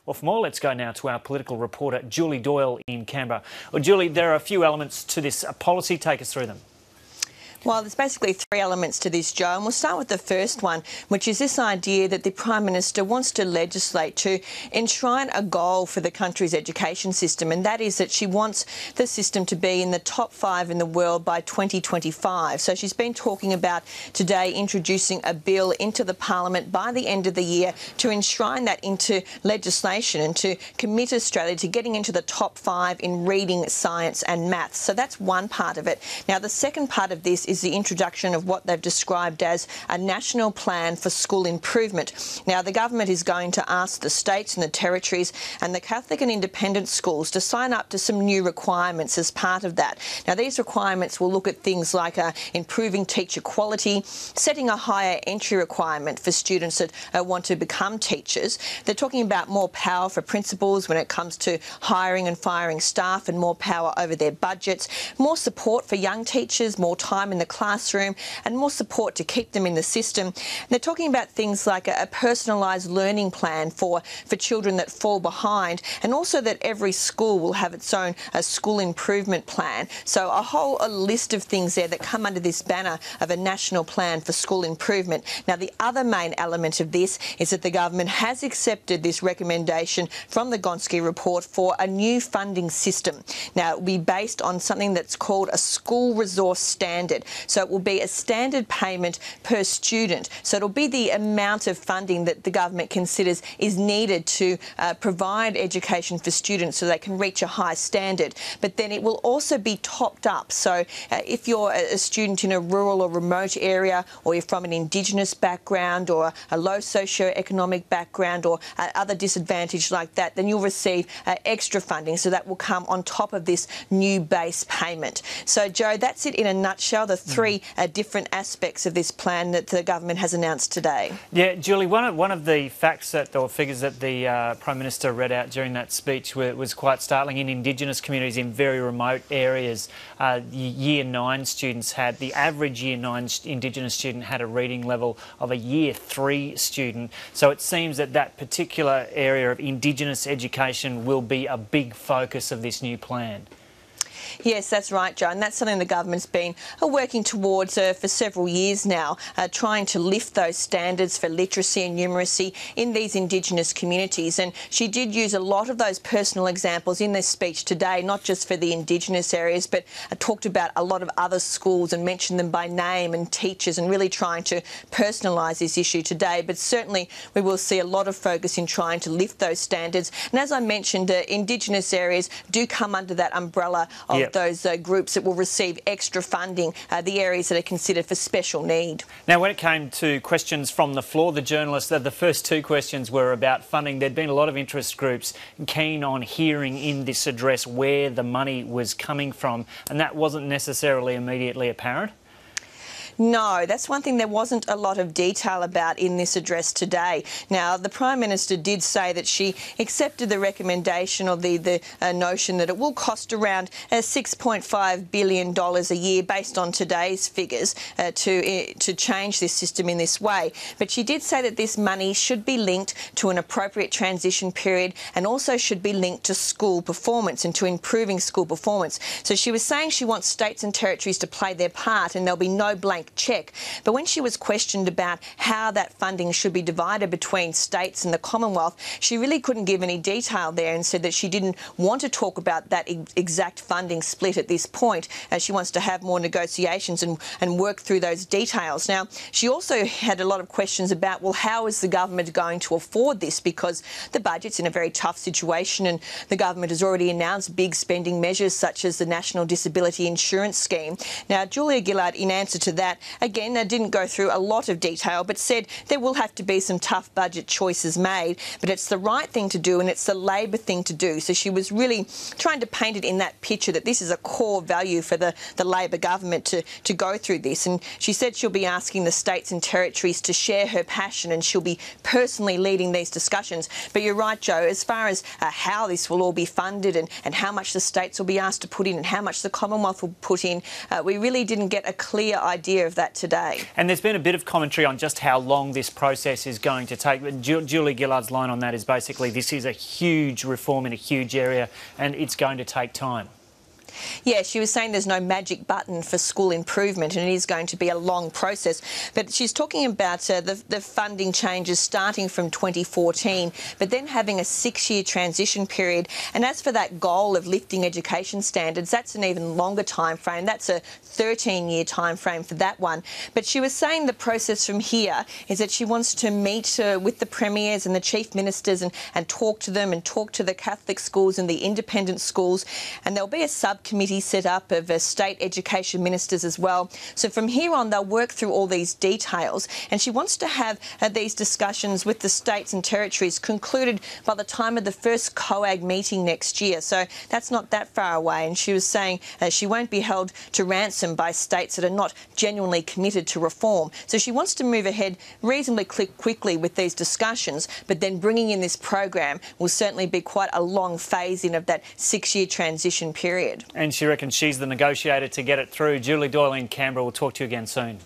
Well, for more, let's go now to our political reporter, Julie Doyle in Canberra. Well, Julie, there are a few elements to this policy. Take us through them. Well, there's basically three elements to this, Joe, and we'll start with the first one, which is this idea that the Prime Minister wants to legislate to enshrine a goal for the country's education system, and that is that she wants the system to be in the top 5 in the world by 2025. So she's been talking about today introducing a bill into the Parliament by the end of the year to enshrine that into legislation and to commit Australia to getting into the top 5 in reading, science and maths. So that's one part of it. Now, the second part of this is the introduction of what they've described as a national plan for school improvement. Now, the government is going to ask the states and the territories and the Catholic and independent schools to sign up to some new requirements as part of that. Now, these requirements will look at things like improving teacher quality, setting a higher entry requirement for students that want to become teachers. They're talking about more power for principals when it comes to hiring and firing staff and more power over their budgets, more support for young teachers, more time in the classroom and more support to keep them in the system. And they're talking about things like a personalised learning plan for children that fall behind, and also that every school will have its own school improvement plan. So a list of things there that come under this banner of a national plan for school improvement. Now, the other main element of this is that the government has accepted this recommendation from the Gonski report for a new funding system. Now, it will be based on something that's called a school resource standard. So it will be a standard payment per student. So it'll be the amount of funding that the government considers is needed to provide education for students so they can reach a high standard. But then it will also be topped up. So if you're a student in a rural or remote area, or you're from an Indigenous background or a low socio-economic background or other disadvantage like that, then you'll receive extra funding. So that will come on top of this new base payment. So, Joe, that's it in a nutshell, the three different aspects of this plan that the government has announced today. Yeah, Julie, one of the facts or figures that the Prime Minister read out during that speech was quite startling. In Indigenous communities in very remote areas, Year 9 students the average Year 9 Indigenous student had a reading level of a Year 3 student. So it seems that particular area of Indigenous education will be a big focus of this new plan. Yes, that's right, Joe, and that's something the government's been working towards for several years now, trying to lift those standards for literacy and numeracy in these Indigenous communities. And she did use a lot of those personal examples in this speech today, not just for the Indigenous areas, but talked about a lot of other schools and mentioned them by name and teachers, and really trying to personalise this issue today. But certainly we will see a lot of focus in trying to lift those standards. And as I mentioned, Indigenous areas do come under that umbrella of those groups that will receive extra funding, the areas that are considered for special need. Now, when it came to questions from the floor, the journalists, the first two questions were about funding. There'd been a lot of interest groups keen on hearing in this address where the money was coming from, and that wasn't necessarily immediately apparent. No, that's one thing there wasn't a lot of detail about in this address today. Now, the Prime Minister did say that she accepted the recommendation or the notion that it will cost around $6.5 billion a year based on today's figures to change this system in this way. But she did say that this money should be linked to an appropriate transition period and also should be linked to school performance and to improving school performance. So she was saying she wants states and territories to play their part and there'll be no blank check. But when she was questioned about how that funding should be divided between states and the Commonwealth, she really couldn't give any detail there and said that she didn't want to talk about that exact funding split at this point, as she wants to have more negotiations and work through those details. Now, she also had a lot of questions about, well, how is the government going to afford this, because the budget's in a very tough situation and the government has already announced big spending measures such as the National Disability Insurance Scheme. Now, Julia Gillard, in answer to that, again, didn't go through a lot of detail, but said there will have to be some tough budget choices made, but it's the right thing to do and it's the Labor thing to do. So she was really trying to paint it in that picture that this is a core value for the Labor government to go through this. And she said she'll be asking the states and territories to share her passion and she'll be personally leading these discussions. But you're right, Joe, as far as how this will all be funded and how much the states will be asked to put in and how much the Commonwealth will put in, we really didn't get a clear idea idea of that today. And there's been a bit of commentary on just how long this process is going to take. But Julie Gillard's line on that is basically this is a huge reform in a huge area and it's going to take time. Yeah, she was saying there's no magic button for school improvement and it is going to be a long process. But she's talking about the funding changes starting from 2014, but then having a 6-year transition period. And as for that goal of lifting education standards, that's an even longer time frame. That's a 13-year time frame for that one. But she was saying the process from here is that she wants to meet with the premiers and the chief ministers and talk to them and talk to the Catholic schools and the independent schools. And there'll be a subcommittee set up of state education ministers as well. So from here on, they'll work through all these details. And she wants to have these discussions with the states and territories concluded by the time of the first COAG meeting next year. So that's not that far away. And she was saying she won't be held to ransom by states that are not genuinely committed to reform. So she wants to move ahead reasonably quickly with these discussions, but then bringing in this program will certainly be quite a long phase-in of that 6-year transition period. And she reckons she's the negotiator to get it through. Julie Doyle in Canberra. We'll talk to you again soon.